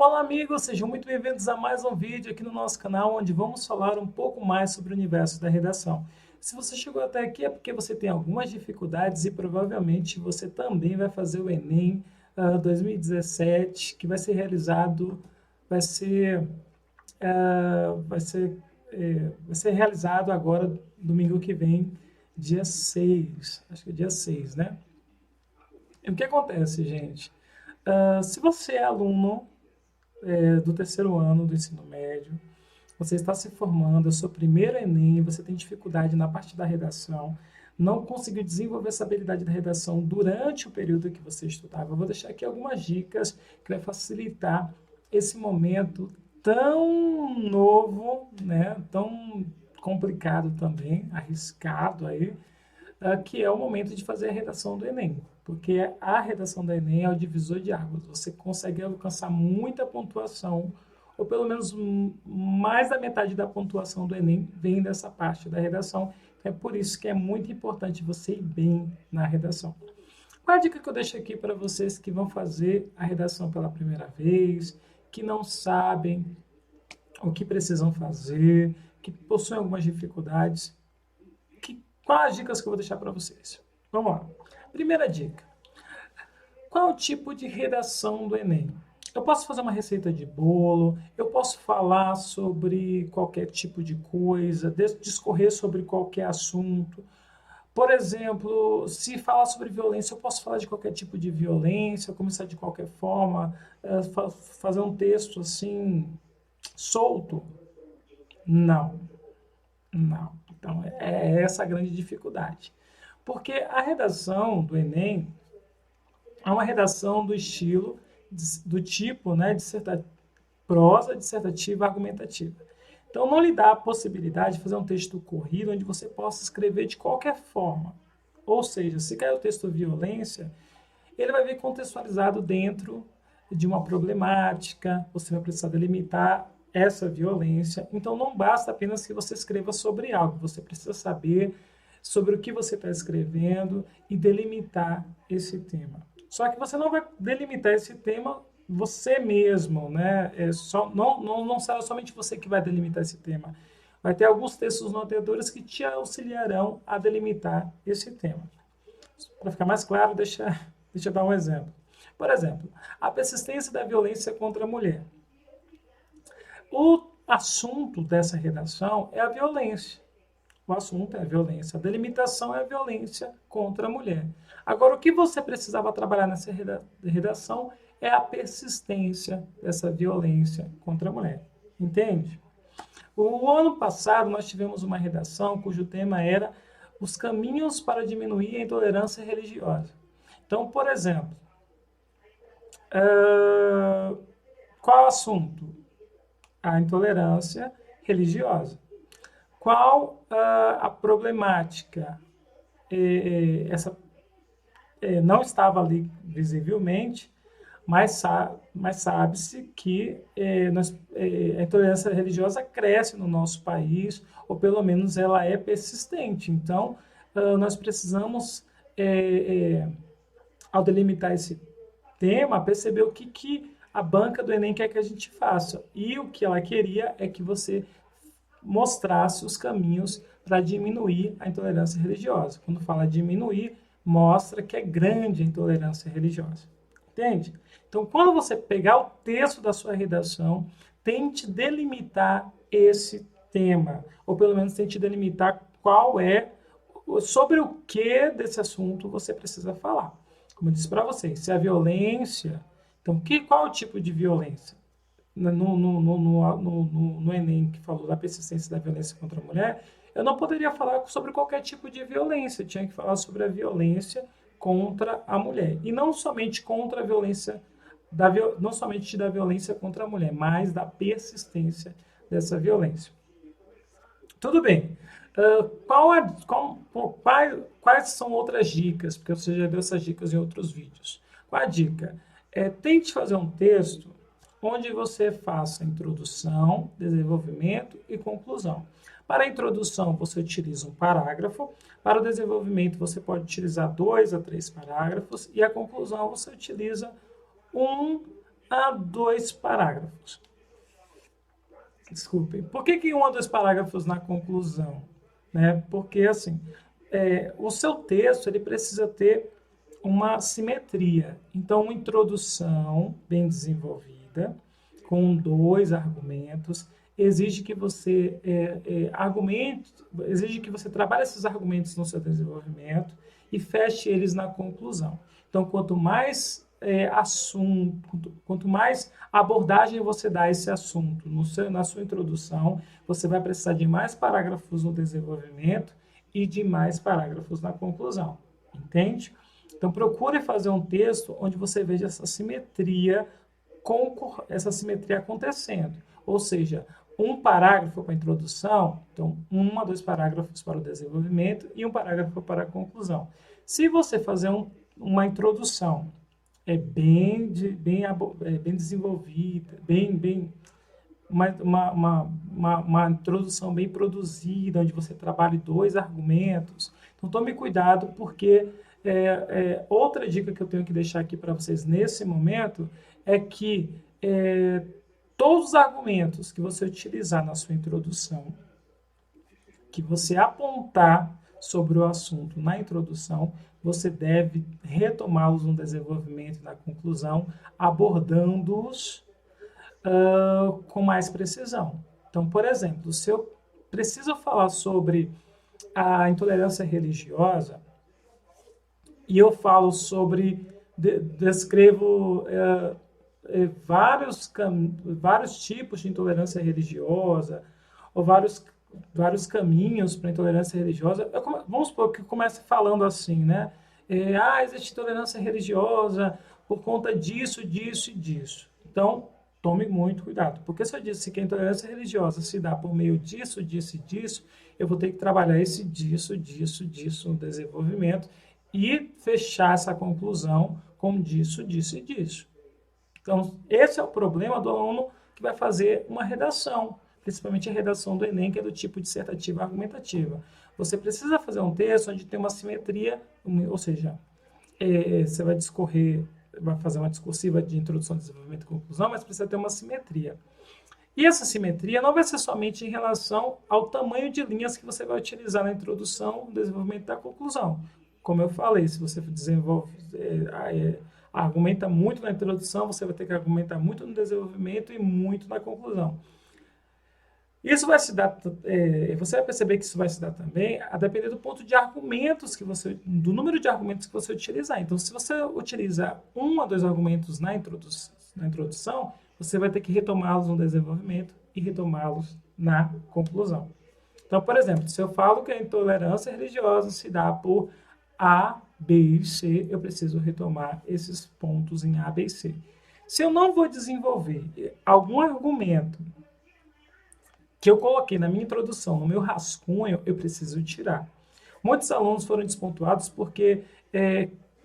Olá, amigos, sejam muito bem-vindos a mais um vídeo aqui no nosso canal, onde vamos falar um pouco mais sobre o universo da redação. Se você chegou até aqui é porque você tem algumas dificuldades e provavelmente você também vai fazer o Enem 2017, que vai ser realizado, vai ser, vai ser realizado agora, domingo que vem, dia 6, acho que é dia 6, né? E o que acontece, gente? Se você é aluno do terceiro ano do ensino médio, você está se formando, é o seu primeiro Enem, você tem dificuldade na parte da redação, não conseguiu desenvolver essa habilidade da redação durante o período que você estudava. Eu vou deixar aqui algumas dicas que vai facilitar esse momento tão novo, né, tão complicado também, arriscado aí, que é o momento de fazer a redação do Enem. Porque a redação do Enem é o divisor de águas. Você consegue alcançar muita pontuação, ou pelo menos mais da metade da pontuação do Enem vem dessa parte da redação. É por isso que é muito importante você ir bem na redação. Qual é a dica que eu deixo aqui para vocês que vão fazer a redação pela primeira vez, que não sabem o que precisam fazer, que possuem algumas dificuldades? Quais as dicas que eu vou deixar para vocês? Vamos lá. Primeira dica. Qual é o tipo de redação do Enem? Eu posso fazer uma receita de bolo, eu posso falar sobre qualquer tipo de coisa, discorrer sobre qualquer assunto. Por exemplo, se falar sobre violência, eu posso falar de qualquer tipo de violência, começar de qualquer forma, fazer um texto assim, solto? Não, não. Então, é essa a grande dificuldade. Porque a redação do Enem é uma redação do estilo, do tipo, né, prosa dissertativa argumentativa. Então, não lhe dá a possibilidade de fazer um texto corrido onde você possa escrever de qualquer forma. Ou seja, se cair o texto violência, ele vai vir contextualizado dentro de uma problemática, você vai precisar delimitar essa violência. Então, não basta apenas que você escreva sobre algo, você precisa saber sobre o que você está escrevendo e delimitar esse tema. Só que você não vai delimitar esse tema você mesmo, né? Não será somente você que vai delimitar esse tema. Vai ter alguns textos norteadores que te auxiliarão a delimitar esse tema. Para ficar mais claro, deixa eu dar um exemplo. Por exemplo, a persistência da violência contra a mulher. O assunto dessa redação é a violência. O assunto é a violência. A delimitação é a violência contra a mulher. Agora, o que você precisava trabalhar nessa redação é a persistência dessa violência contra a mulher. Entende? O ano passado, nós tivemos uma redação cujo tema era os caminhos para diminuir a intolerância religiosa. Então, por exemplo, qual é o assunto? A intolerância religiosa. Qual a problemática? Essa não estava ali visivelmente, mas sabe-se que a intolerância religiosa cresce no nosso país, ou pelo menos ela é persistente. Então, nós precisamos, ao delimitar esse tema, perceber o que a banca do Enem quer que a gente faça. E o que ela queria é que você mostrasse os caminhos para diminuir a intolerância religiosa. Quando fala diminuir, mostra que é grande a intolerância religiosa. Entende? Então, quando você pegar o texto da sua redação, tente delimitar esse tema, ou pelo menos tente delimitar sobre o que desse assunto você precisa falar. Como eu disse para vocês, se a violência... Então, qual é o tipo de violência? No Enem, que falou da persistência da violência contra a mulher, eu não poderia falar sobre qualquer tipo de violência, eu tinha que falar sobre a violência contra a mulher. E não somente contra a violência, não somente da violência contra a mulher, mas da persistência dessa violência. Tudo bem. Quais são outras dicas? Porque você já deu essas dicas em outros vídeos. Qual a dica? Tente fazer um texto onde você faça introdução, desenvolvimento e conclusão. Para a introdução, você utiliza um parágrafo. Para o desenvolvimento, você pode utilizar 2 a 3 parágrafos. E a conclusão, você utiliza a 2 parágrafos. Desculpem. Por que 1 a 2 parágrafos na conclusão? Né? Porque, assim, o seu texto ele precisa ter uma simetria. Então, uma introdução bem desenvolvida, com 2 argumentos, exige que você exige que você trabalhe esses argumentos no seu desenvolvimento e feche eles na conclusão. Então, quanto mais assunto, quanto mais abordagem você dá a esse assunto na sua introdução, você vai precisar de mais parágrafos no desenvolvimento e de mais parágrafos na conclusão. Entende? Então, procure fazer um texto onde você veja essa simetria acontecendo. Ou seja, um parágrafo para a introdução, então 1 a 2 parágrafos para o desenvolvimento e um parágrafo para a conclusão. Se você fazer uma introdução bem desenvolvida, uma introdução bem produzida, onde você trabalhe 2 argumentos. Então, tome cuidado, porque outra dica que eu tenho que deixar aqui para vocês nesse momento é que todos os argumentos que você utilizar na sua introdução, que você apontar sobre o assunto na introdução, você deve retomá-los no desenvolvimento e na conclusão, abordando-os com mais precisão. Então, por exemplo, se eu preciso falar sobre a intolerância religiosa e eu falo sobre, descrevo vários tipos de intolerância religiosa ou vários caminhos para a intolerância religiosa. Vamos supor que eu comece falando assim, né? Existe intolerância religiosa por conta disso, disso e disso. Então, tome muito cuidado, porque se eu disse que a intolerância religiosa se dá por meio disso, disso e disso, eu vou ter que trabalhar esse disso, disso, disso no desenvolvimento e fechar essa conclusão com disso, disso e disso. Então, esse é o problema do aluno que vai fazer uma redação, principalmente a redação do Enem, que é do tipo dissertativa argumentativa. Você precisa fazer um texto onde tem uma simetria, ou seja, você vai fazer uma discursiva de introdução, desenvolvimento e conclusão, mas precisa ter uma simetria. E essa simetria não vai ser somente em relação ao tamanho de linhas que você vai utilizar na introdução, no desenvolvimento e na conclusão. Como eu falei, se você argumenta muito na introdução, você vai ter que argumentar muito no desenvolvimento e muito na conclusão. Isso vai se dar, você vai perceber que isso vai se dar também a depender do ponto de argumentos do número de argumentos que você utilizar. Então, se você utilizar 1 a 2 argumentos na introdução, você vai ter que retomá-los no desenvolvimento e retomá-los na conclusão. Então, por exemplo, se eu falo que a intolerância religiosa se dá por A, B e C, eu preciso retomar esses pontos em A, B e C. Se eu não vou desenvolver algum argumento que eu coloquei na minha introdução, no meu rascunho, eu preciso tirar. Muitos alunos foram despontuados porque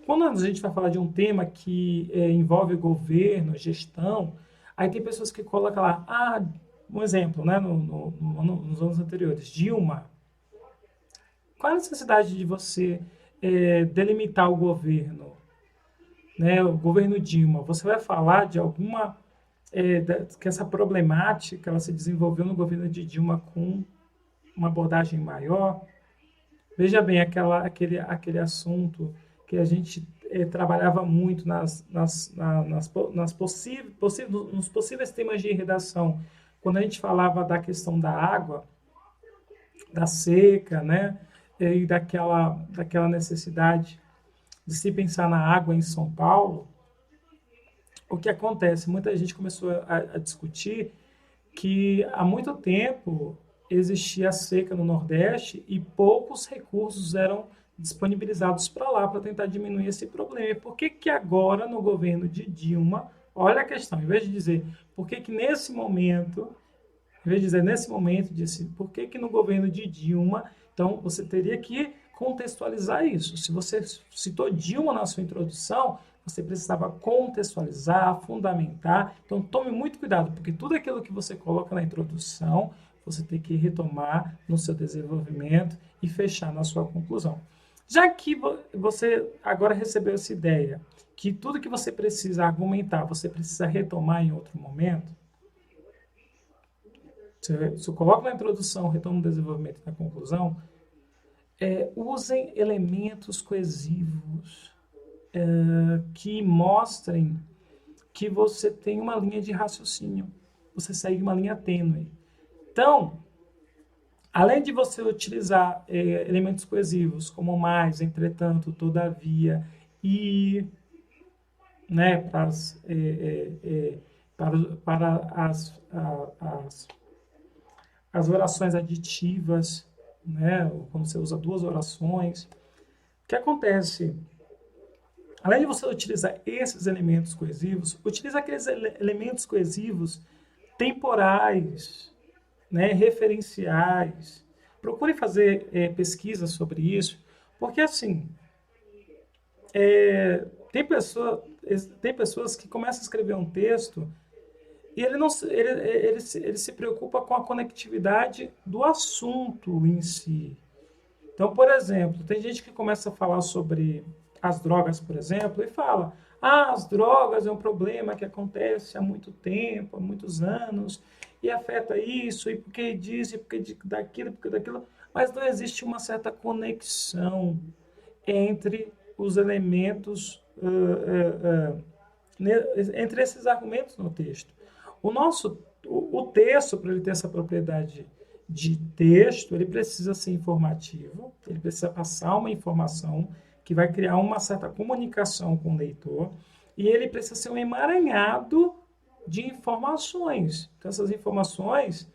quando a gente vai falar de um tema que envolve governo, gestão, aí tem pessoas que colocam lá, um exemplo, né, nos anos anteriores, Dilma. Qual a necessidade de você delimitar o governo? Né, o governo Dilma. Você vai falar de alguma... que essa problemática ela se desenvolveu no governo de Dilma com uma abordagem maior. Veja bem, aquele assunto que a gente trabalhava muito nos possíveis temas de redação, quando a gente falava da questão da água, da seca, né, e daquela necessidade de se pensar na água em São Paulo. O que acontece? Muita gente começou a discutir que há muito tempo existia seca no Nordeste e poucos recursos eram disponibilizados para lá para tentar diminuir esse problema. E por que agora, no governo de Dilma, olha a questão, em vez de dizer por que nesse momento, disse por que no governo de Dilma, então você teria que contextualizar isso. Se você citou Dilma na sua introdução, você precisava contextualizar, fundamentar. Então, tome muito cuidado, porque tudo aquilo que você coloca na introdução, você tem que retomar no seu desenvolvimento e fechar na sua conclusão. Já que você agora recebeu essa ideia, que tudo que você precisa argumentar, você precisa retomar em outro momento, você coloca na introdução, retoma no desenvolvimento e na conclusão, usem elementos coesivos que mostrem que você tem uma linha de raciocínio, você segue uma linha tênue. Então, além de você utilizar elementos coesivos como mais, entretanto, todavia e, né, para as orações aditivas, né, quando você usa duas orações, o que acontece? Além de você utilizar esses elementos coesivos, utilize aqueles elementos coesivos temporais, né, referenciais. Procure fazer pesquisa sobre isso, porque assim, tem, pessoa, tem pessoas que começam a escrever um texto e ele, não, ele se preocupa com a conectividade do assunto em si. Então, por exemplo, tem gente que começa a falar sobre as drogas, por exemplo, e fala: ah, as drogas é um problema que acontece há muito tempo, há muitos anos, e afeta isso, e porque disso, e porque daquilo, mas não existe uma certa conexão entre os elementos, entre esses argumentos no texto. O texto, para ele ter essa propriedade de texto, ele precisa ser informativo, ele precisa passar uma informação que vai criar uma certa comunicação com o leitor, e ele precisa ser um emaranhado de informações. Então, essas informações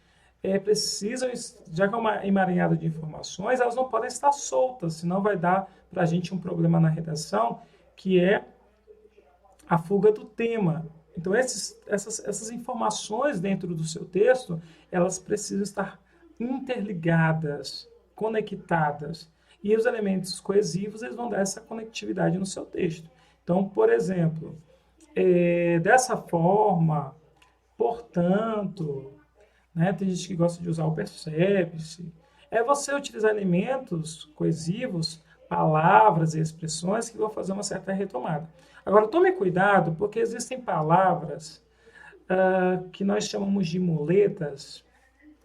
precisam, já que é uma emaranhada de informações, elas não podem estar soltas, senão vai dar para a gente um problema na redação, que é a fuga do tema. Então, essas informações dentro do seu texto, elas precisam estar interligadas, conectadas. E os elementos coesivos, eles vão dar essa conectividade no seu texto. Então, por exemplo, dessa forma, portanto, né, tem gente que gosta de usar o percebe-se. É você utilizar elementos coesivos, palavras e expressões que vão fazer uma certa retomada. Agora, tome cuidado, porque existem palavras que nós chamamos de muletas,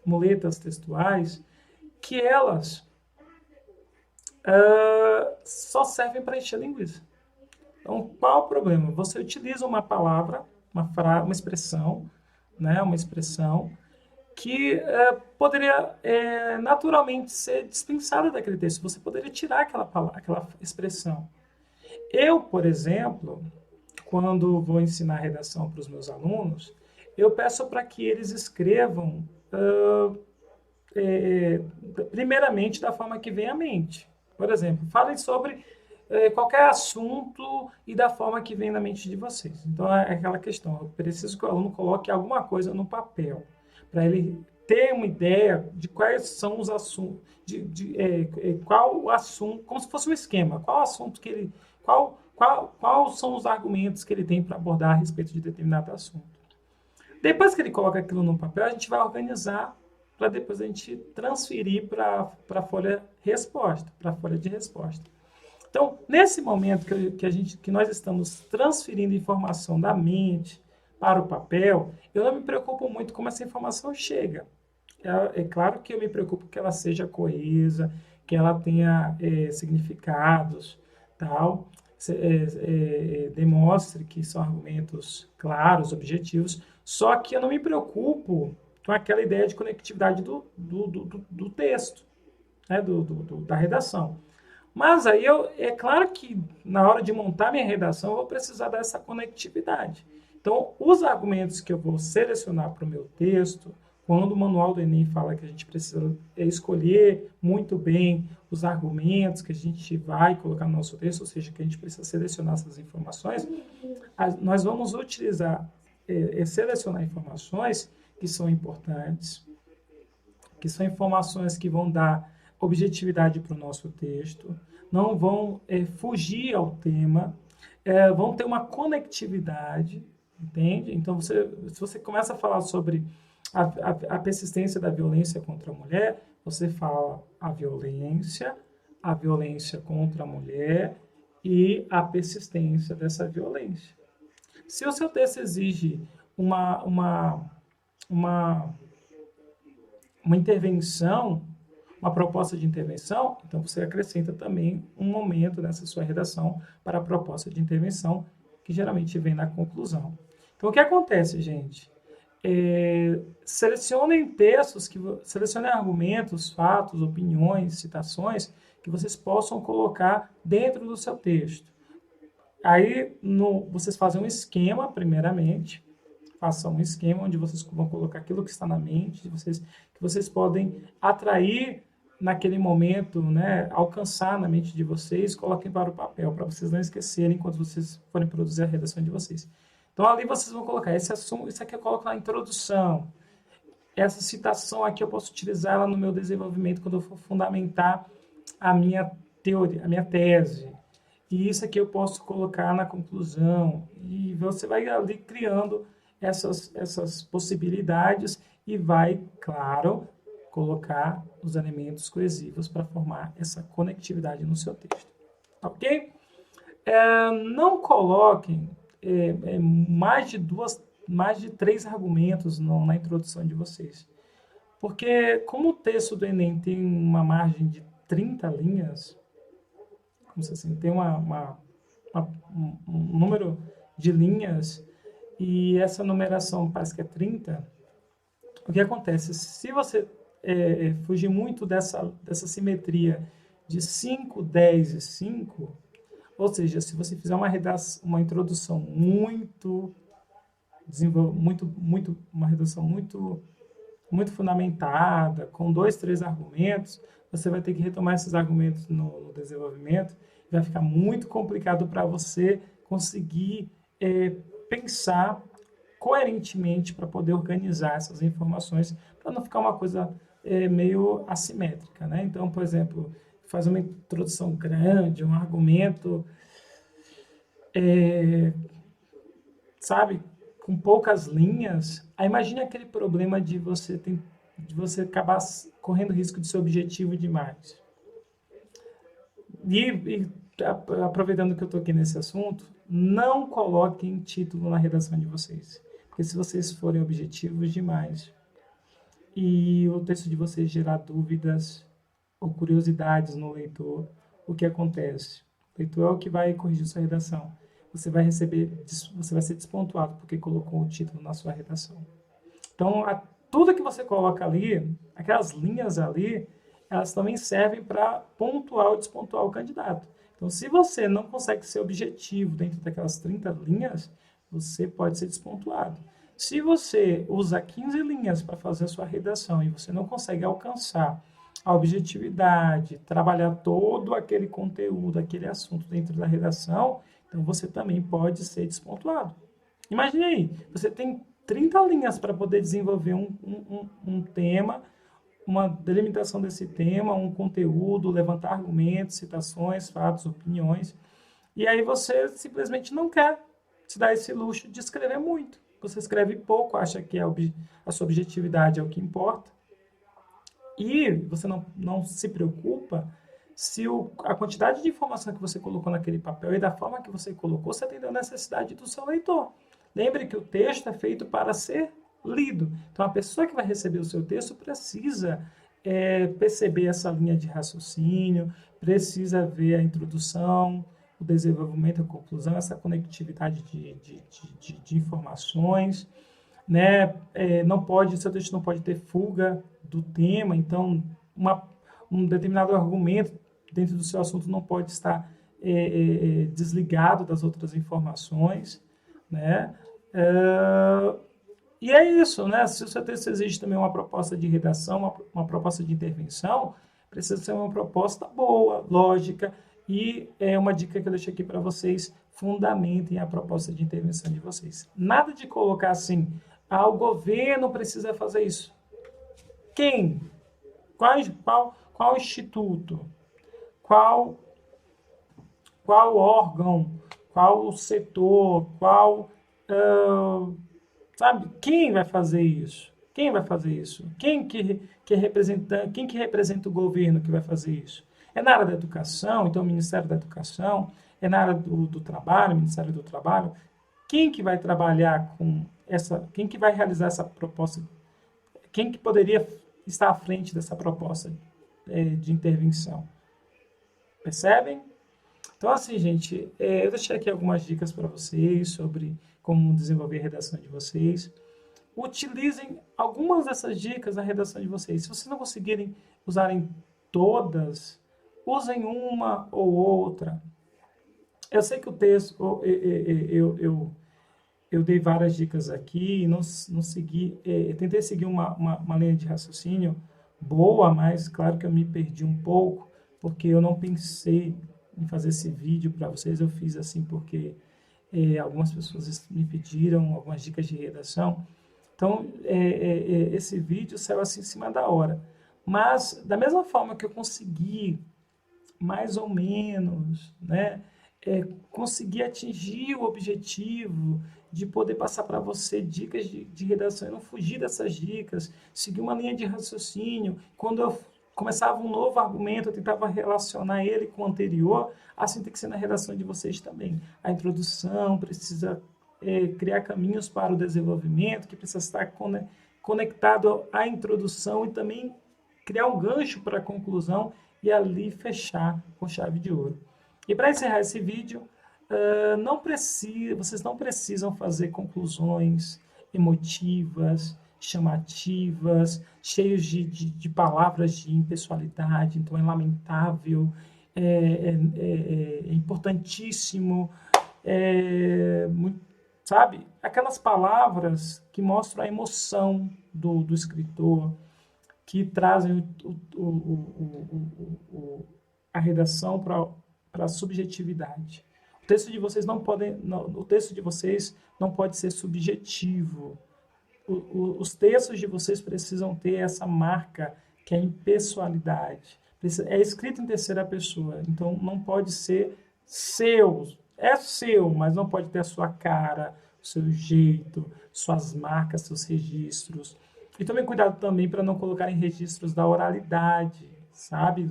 muletas textuais, que elas só servem para encher linguiça. Então, qual o problema? Você utiliza uma palavra, uma expressão, né, uma expressão que poderia naturalmente ser dispensada daquele texto. Você poderia tirar aquela expressão. Eu, por exemplo, quando vou ensinar redação para os meus alunos, eu peço para que eles escrevam primeiramente da forma que vem à mente. Por exemplo, falem sobre qualquer assunto e da forma que vem na mente de vocês. Então, é aquela questão, eu preciso que o aluno coloque alguma coisa no papel, para ele ter uma ideia de quais são os assuntos, qual o assunto, como se fosse um esquema, qual assunto que ele, quais são os argumentos que ele tem para abordar a respeito de determinado assunto. Depois que ele coloca aquilo no papel, a gente vai organizar para depois a gente transferir para a folha resposta, para a folha de resposta. Então, nesse momento que nós estamos transferindo informação da mente para o papel, eu não me preocupo muito como essa informação chega. É claro que eu me preocupo que ela seja coesa, que ela tenha significados, tal, demonstre que são argumentos claros, objetivos, só que eu não me preocupo com aquela ideia de conectividade do texto, né, da redação. Mas aí é claro que na hora de montar minha redação eu vou precisar dessa conectividade. Então, os argumentos que eu vou selecionar para o meu texto, quando o manual do Enem fala que a gente precisa escolher muito bem os argumentos que a gente vai colocar no nosso texto, ou seja, que a gente precisa selecionar essas informações, nós vamos utilizar, selecionar informações que são importantes, que são informações que vão dar objetividade para o nosso texto, não vão fugir ao tema, vão ter uma conectividade, entende? Então, se você começa a falar sobre a persistência da violência contra a mulher, você fala a violência, a violência contra a mulher e a persistência dessa violência. Se o seu texto exige uma, uma, uma, uma intervenção, uma proposta de intervenção, então você acrescenta também um momento nessa sua redação para a proposta de intervenção, que geralmente vem na conclusão. Então, o que acontece, gente? Selecionem textos, selecionem argumentos, fatos, opiniões, citações que vocês possam colocar dentro do seu texto. Aí, vocês fazem um esquema, primeiramente, façam um esquema onde vocês vão colocar aquilo que está na mente de vocês, que vocês podem atrair naquele momento, né, alcançar na mente de vocês, coloquem para o papel, para vocês não esquecerem quando vocês forem produzir a redação de vocês. Então, ali vocês vão colocar esse assunto, isso aqui eu coloco na introdução, essa citação aqui eu posso utilizar ela no meu desenvolvimento quando eu for fundamentar a minha teoria, a minha tese. E isso aqui eu posso colocar na conclusão. E você vai ali criando essas possibilidades e vai, claro, colocar os elementos coesivos para formar essa conectividade no seu texto. Ok? Não coloquem mais de 3 argumentos na introdução de vocês. Porque como o texto do Enem tem uma margem de 30 linhas, como se assim, tem um número de linhas e essa numeração parece que é 30, o que acontece? Se você fugir muito dessa simetria de 5, 10 e 5, ou seja, se você fizer uma introdução uma redação muito fundamentada, com 2, 3 argumentos, você vai ter que retomar esses argumentos no desenvolvimento. Vai ficar muito complicado para você conseguir pensar coerentemente para poder organizar essas informações, para não ficar uma coisa meio assimétrica, né? Então, por exemplo, fazer uma introdução grande, um argumento, sabe, com poucas linhas. Aí imagine aquele problema de você acabar correndo risco de ser objetivo demais. E aproveitando que eu estou aqui nesse assunto, não coloquem título na redação de vocês. Porque se vocês forem objetivos demais e o texto de vocês gerar dúvidas ou curiosidades no leitor, o que acontece? O leitor é o que vai corrigir sua redação. Você vai ser despontuado porque colocou o título na sua redação. Então, tudo que você coloca ali, aquelas linhas ali, elas também servem para pontuar ou despontuar o candidato. Então, se você não consegue ser objetivo dentro daquelas 30 linhas, você pode ser despontuado. Se você usa 15 linhas para fazer a sua redação e você não consegue alcançar a objetividade, trabalhar todo aquele conteúdo, aquele assunto dentro da redação, então você também pode ser despontuado. Imagine aí, você tem 30 linhas para poder desenvolver um tema, uma delimitação desse tema, um conteúdo, levantar argumentos, citações, fatos, opiniões, e aí você simplesmente não quer se dar esse luxo de escrever muito. Você escreve pouco, acha que a sua objetividade é o que importa, e você não se preocupa se a quantidade de informação que você colocou naquele papel e da forma que você colocou, você atendeu a necessidade do seu leitor. Lembre que o texto é feito para ser lido. Então, a pessoa que vai receber o seu texto precisa perceber essa linha de raciocínio, precisa ver a introdução, o desenvolvimento, a conclusão, essa conectividade de informações, né? Seu texto não pode ter fuga do tema, então um determinado argumento dentro do seu assunto não pode estar desligado das outras informações, né? E é isso, né? Se o seu texto exige também uma proposta de redação, uma proposta de intervenção, precisa ser uma proposta boa, lógica, e é uma dica que eu deixo aqui para vocês: fundamentem a proposta de intervenção de vocês. Nada de colocar assim, o governo precisa fazer isso. Quem? Qual instituto? Qual órgão? Qual setor? Sabe? Quem vai fazer isso? Quem vai fazer isso? Quem que representa o governo que vai fazer isso? É na área da educação, então o Ministério da Educação, é na área do trabalho, o Ministério do Trabalho. Quem que vai trabalhar com essa, quem que vai realizar essa proposta, quem que poderia estar à frente dessa proposta de intervenção? Percebem? Então, assim, gente, eu deixei aqui algumas dicas para vocês sobre como desenvolver a redação de vocês. Utilizem algumas dessas dicas na redação de vocês. Se vocês não conseguirem usarem todas, usem uma ou outra. Eu sei que o texto, eu dei várias dicas aqui, não segui, tentei seguir uma linha de raciocínio boa, mas claro que eu me perdi um pouco, porque eu não pensei em fazer esse vídeo para vocês, eu fiz assim porque algumas pessoas me pediram algumas dicas de redação, então esse vídeo saiu assim em cima da hora. Mas, da mesma forma que eu consegui, mais ou menos, né, conseguir atingir o objetivo de poder passar para você dicas de redação e não fugir dessas dicas, seguir uma linha de raciocínio. Quando eu começava um novo argumento, eu tentava relacionar ele com o anterior, assim tem que ser na redação de vocês também. A introdução precisa criar caminhos para o desenvolvimento, que precisa estar conectado à introdução e também criar um gancho para a conclusão e ali fechar com chave de ouro. E para encerrar esse vídeo, vocês não precisam fazer conclusões emotivas, chamativas, cheios de palavras de impessoalidade, então é lamentável, é importantíssimo, sabe? Aquelas palavras que mostram a emoção do escritor, que trazem a redação para a subjetividade. O texto de vocês não pode ser subjetivo. Os textos de vocês precisam ter essa marca que é a impessoalidade. É escrito em terceira pessoa, então não pode ser seu. É seu, mas não pode ter a sua cara, o seu jeito, suas marcas, seus registros. E tomem cuidado também para não colocar em registros da oralidade, sabe?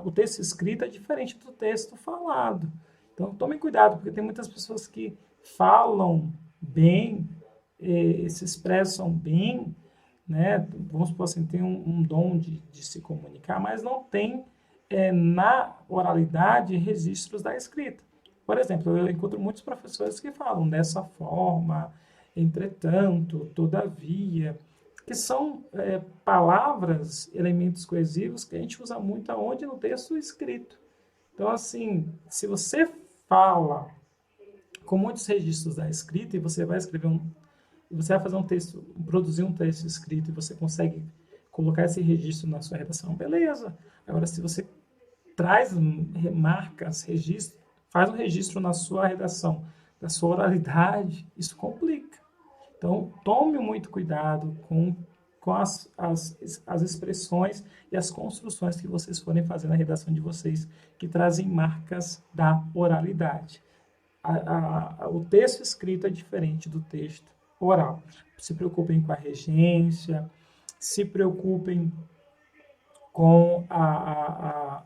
O texto escrito é diferente do texto falado. Então, tomem cuidado, porque tem muitas pessoas que falam bem, se expressam bem, né? Vamos supor assim, tem um dom de se comunicar, mas não tem na oralidade registros da escrita. Por exemplo, eu encontro muitos professores que falam dessa forma, entretanto, todavia, que são palavras, elementos coesivos que a gente usa muito aonde? No texto escrito. Então, assim, se você fala com muitos registros da escrita e você vai fazer um texto, produzir um texto escrito e você consegue colocar esse registro na sua redação, beleza. Agora, se você traz marcas, registros, faz um registro na sua redação, da sua oralidade, isso complica. Então, tome muito cuidado com as expressões e as construções que vocês forem fazer na redação de vocês, que trazem marcas da oralidade. O texto escrito é diferente do texto oral. Se preocupem com a regência, se preocupem com a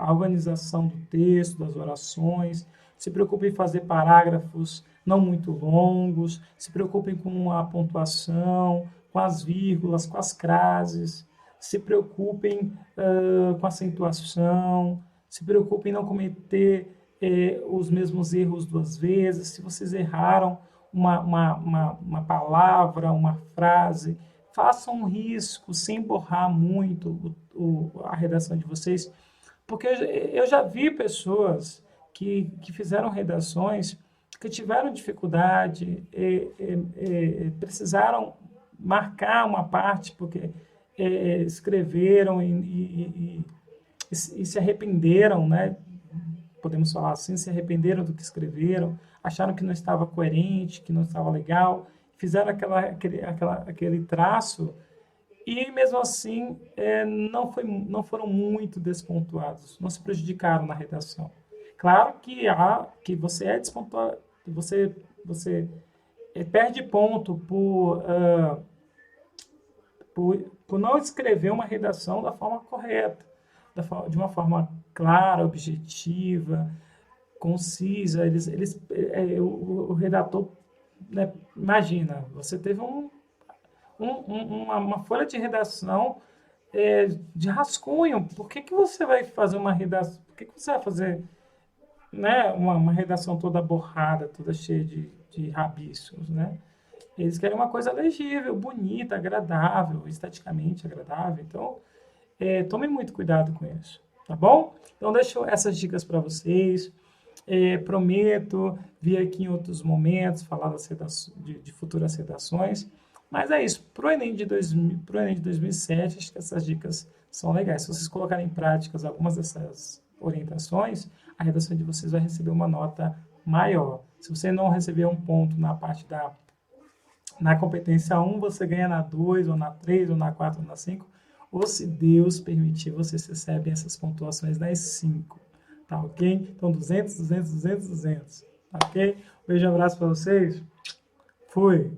organização do texto, das orações, se preocupem em fazer parágrafos não muito longos, se preocupem com a pontuação, com as vírgulas, com as crases, se preocupem com a acentuação, se preocupem em não cometer os mesmos erros duas vezes. Se vocês erraram uma palavra, uma frase, façam um risco sem borrar muito a redação de vocês, porque eu já vi pessoas que fizeram redações que tiveram dificuldade, precisaram marcar uma parte porque escreveram e se arrependeram, né? Podemos falar assim, se arrependeram do que escreveram, acharam que não estava coerente, que não estava legal, fizeram aquele traço e mesmo assim não foram muito despontuados, não se prejudicaram na redação. Claro que você é despontuado, você perde ponto por não escrever uma redação da forma correta, de uma forma clara, objetiva, concisa. O redator, né, imagina, você teve uma folha de redação de rascunho. Por que você vai fazer uma redação? Por que você vai fazer, né, uma redação toda borrada, toda cheia de rabiscos, né? Eles querem uma coisa legível, bonita, agradável, esteticamente agradável. Então, tome muito cuidado com isso, tá bom? Então, deixo essas dicas para vocês. Prometo vir aqui em outros momentos, falar de futuras redações. Mas é isso. Para o Enem de 2007, acho que essas dicas são legais. Se vocês colocarem em prática algumas dessas orientações, a redação de vocês vai receber uma nota maior. Se você não receber um ponto na competência 1, você ganha na 2, ou na 3, ou na 4, ou na 5. Ou, se Deus permitir, vocês recebem essas pontuações nas 5. Tá ok? Então, 200, 200, 200, 200. Tá ok? Um beijo e abraço para vocês. Fui!